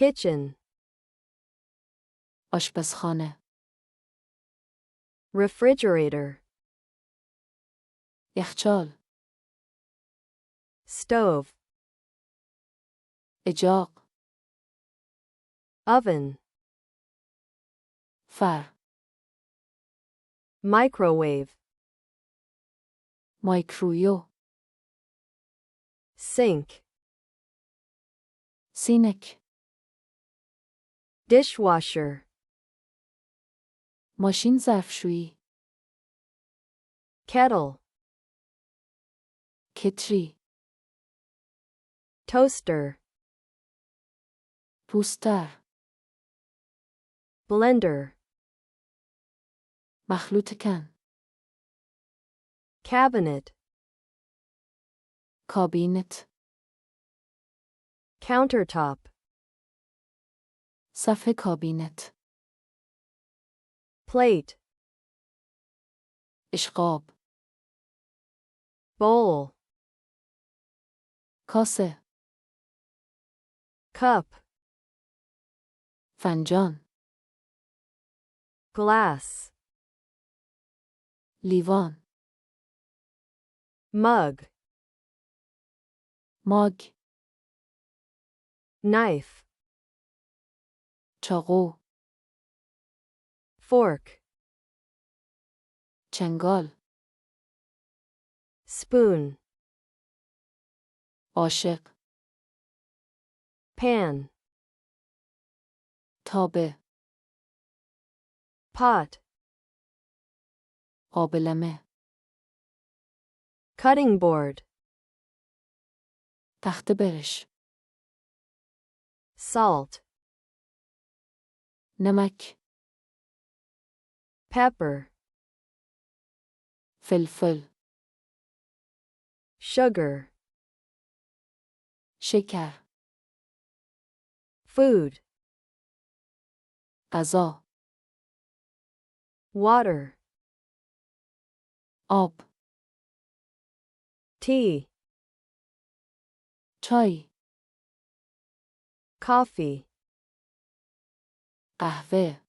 kitchen, آشپزخانه. refrigerator, یخچال. stove, اجاق. oven, فر. microwave, مایکرویو. sink, سینک. dishwasher, ماشین ظرفشویی. kettle, کتری. toaster, توستر. blender, مخلوط کن. cabinet, کابینت. countertop, صفحه کابینت. plate, اشقاب. bowl, کاسه. cup, فنجان. glass, لیوان. mug, ماگ. knife, چاقو. fork, چنگال. spoon, عاشق. pan, تابه. pot, قابلمه. cutting board, تخت برش. salt, نمک. pepper, فلفل. sugar, شکر. food, غذا. water, آب. tea, چای. coffee, قهوه.